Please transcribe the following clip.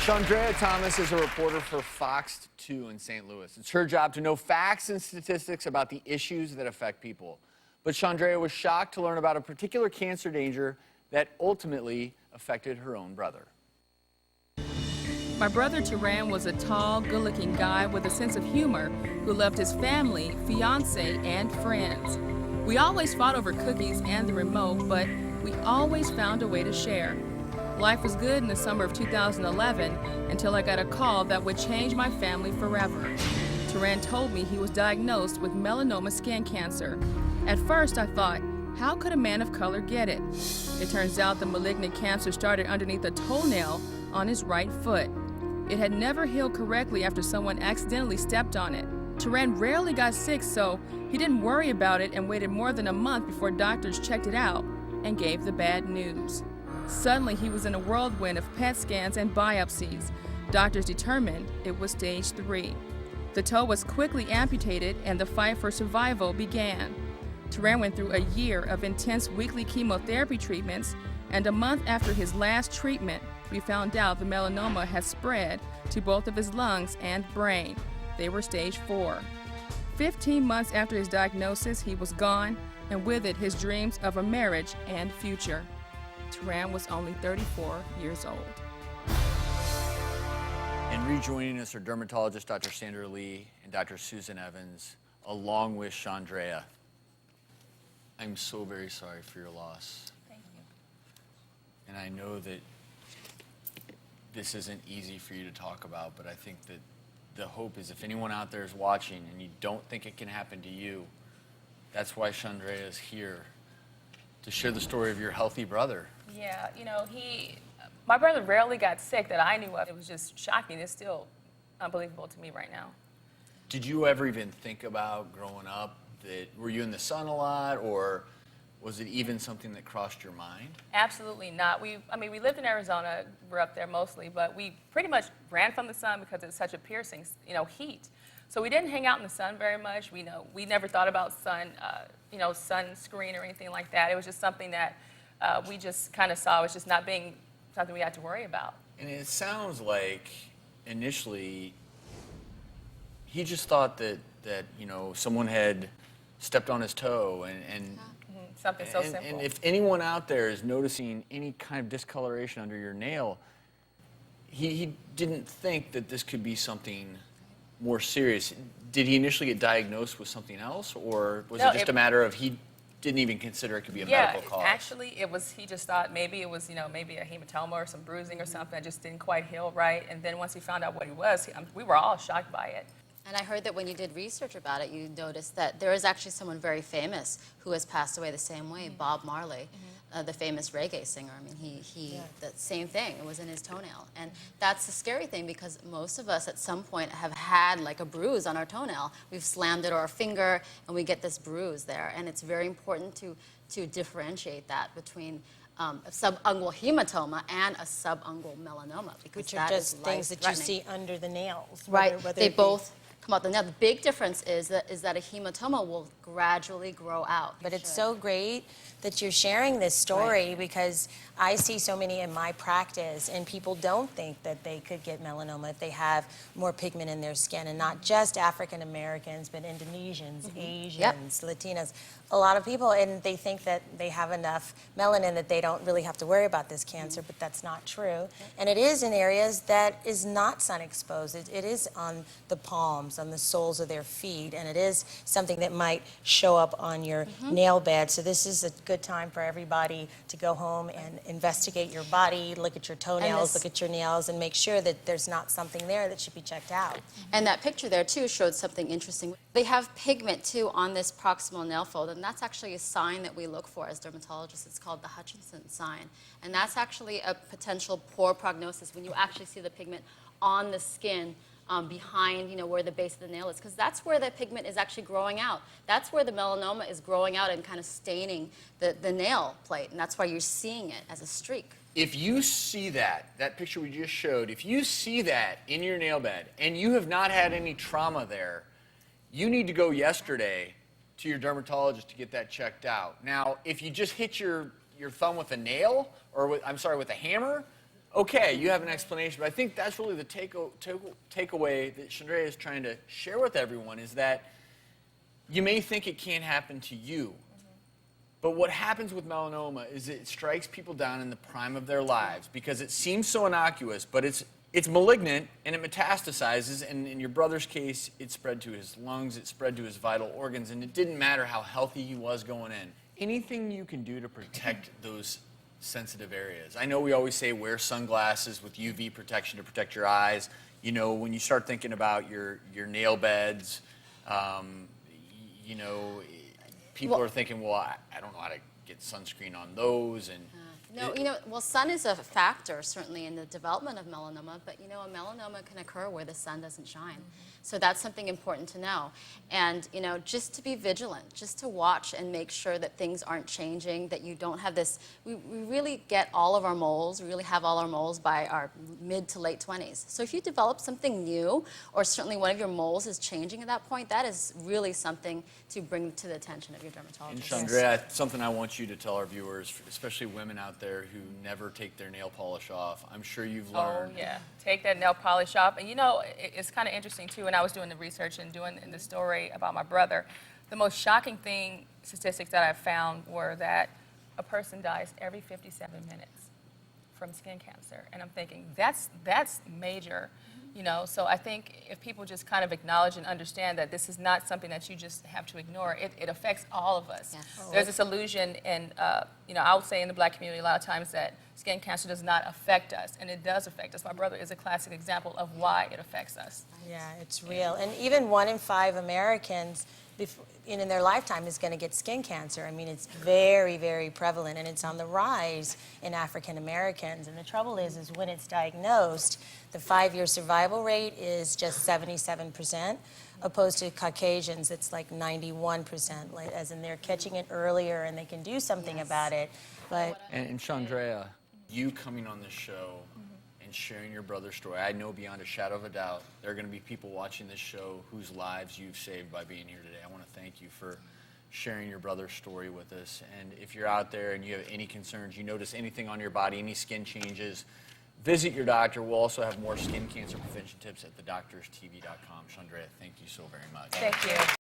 Sandra Thomas is a reporter for Fox 2 in St. Louis. It's her job to know facts and statistics about the issues that affect people. But Sandra was shocked to learn about a particular cancer danger that ultimately affected her own brother. My brother Turan was a tall, good-looking guy with a sense of humor who loved his family, fiance, and friends. We always fought over cookies and the remote, but we always found a way to share. Life was good in the summer of 2011 until I got a call that would change my family forever. Turan told me he was diagnosed with melanoma skin cancer. At first I thought, how could a man of color get it? It turns out the malignant cancer started underneath a toenail on his right foot. It had never healed correctly after someone accidentally stepped on it. Turan rarely got sick, so he didn't worry about it and waited more than a month before doctors checked it out and gave the bad news. Suddenly, he was in a whirlwind of PET scans and biopsies. Doctors determined it was stage 3. The toe was quickly amputated and the fight for survival began. Turan went through a year of intense weekly chemotherapy treatments, and a month after his last treatment, we found out the melanoma had spread to both of his lungs and brain. They were stage 4. 15 months after his diagnosis, he was gone, and with it, his dreams of a marriage and future. Turan was only 34 years old. And rejoining us are dermatologist Dr. Sandra Lee and Dr. Susan Evans, along with Sandra. I'm so very sorry for your loss. Thank you. And I know that this isn't easy for you to talk about, but I think that the hope is if anyone out there is watching and you don't think it can happen to you, that's why Sandra is here, to share the story of your healthy brother. Yeah, you know, my brother rarely got sick that I knew of. It was just shocking. It's still unbelievable to me right now. Did you ever even think about growing up that, were you in the sun a lot, or was it even something that crossed your mind? Absolutely not. We lived in Arizona, grew up there mostly, but we pretty much ran from the sun because it's such a piercing, heat. So we didn't hang out in the sun very much. We never thought about sunscreen or anything like that. It was just something that we just kind of saw as just not being something we had to worry about. And it sounds like initially he just thought that someone had stepped on his toe and something so simple. And if anyone out there is noticing any kind of discoloration under your nail, he didn't think that this could be something more serious. Did he initially get diagnosed with something else, or was it just a matter of he didn't even consider it could be a medical cause? Yeah, actually, he just thought maybe it was, maybe a hematoma or some bruising or something that just didn't quite heal right. And then once he found out what he was, we were all shocked by it. And I heard that when you did research about it, you noticed that there is actually someone very famous who has passed away the same way, Bob Marley, the famous reggae singer. I mean, the same thing. It was in his toenail. And that's the scary thing, because most of us at some point have had like a bruise on our toenail. We've slammed it or our finger, and we get this bruise there. And it's very important to differentiate that between a subungual hematoma and a subungual melanoma, because which are just things that you see under the nails. Right. They both come out the nail. The big difference is that a hematoma will gradually grow out. But it's so great that you're sharing this story, because I see so many in my practice, and people don't think that they could get melanoma if they have more pigment in their skin, and not just African Americans, but Indonesians, Asians, Latinos, a lot of people, and they think that they have enough melanin that they don't really have to worry about this cancer, but that's not true. And it is in areas that is not sun exposed. It is on the palms, on the soles of their feet, and it is something that might show up on your nail bed. So this is a good time for everybody to go home and investigate your body, look at your toenails, look at your nails, and make sure that there's not something there that should be checked out. And that picture there too showed something interesting. They have pigment too on this proximal nail fold, and that's actually a sign that we look for as dermatologists. It's called the Hutchinson sign. And that's actually a potential poor prognosis when you actually see the pigment on the skin behind, where the base of the nail is, because that's where the pigment is actually growing out. That's where the melanoma is growing out and kind of staining the nail plate, and that's why you're seeing it as a streak. If you see that picture we just showed, if you see that in your nail bed and you have not had any trauma there, you need to go yesterday to your dermatologist to get that checked out. Now, if you just hit your thumb with a nail, or with a hammer, okay, you have an explanation, but I think that's really the takeaway that Sandra is trying to share with everyone is that you may think it can't happen to you, but what happens with melanoma is it strikes people down in the prime of their lives because it seems so innocuous, but it's malignant and it metastasizes, and in your brother's case, it spread to his lungs, it spread to his vital organs, and it didn't matter how healthy he was going in. Anything you can do to protect those sensitive areas. I know we always say wear sunglasses with UV protection to protect your eyes. You know, when you start thinking about your nail beds, you know, people are thinking, well, I don't know how to get sunscreen on those. And No, you know, well, sun is a factor certainly in the development of melanoma, but you know, a melanoma can occur where the sun doesn't shine. So that's something important to know. And you know, just to be vigilant, just to watch and make sure that things aren't changing, that you don't have this, we really get all of our moles, we really have all our moles by our mid to late 20s. So if you develop something new, or certainly one of your moles is changing at that point, that is really something to bring to the attention of your dermatologist. And Sandra, something I want you to tell our viewers, especially women out there who never take their nail polish off. I'm sure you've learned. Oh, yeah. Take that nail polish off. And you know, it's kind of interesting, too, when I was doing the research and doing the story about my brother, the most shocking statistics that I found were that a person dies every 57 minutes from skin cancer. And I'm thinking, that's major. You know, so I think if people just kind of acknowledge and understand that this is not something that you just have to ignore, it affects all of us. Yes. There's this illusion, and you know, I would say in the Black community a lot of times that skin cancer does not affect us, and it does affect us. My brother is a classic example of why it affects us. Yeah, it's real. And even 1 in 5 Americans in their lifetime is going to get skin cancer. I mean, it's very, very prevalent, and it's on the rise in African Americans. And the trouble is when it's diagnosed, the 5-year survival rate is just 77%, opposed to Caucasians, it's like 91%, like, as in they're catching it earlier and they can do something about it. But And Sandra, you coming on this show and sharing your brother's story, I know beyond a shadow of a doubt there are going to be people watching this show whose lives you've saved by being here today. I want to thank you for sharing your brother's story with us. And if you're out there and you have any concerns, you notice anything on your body, any skin changes, visit your doctor. We'll also have more skin cancer prevention tips at thedoctorstv.com. Sandra, thank you so very much. Thank you.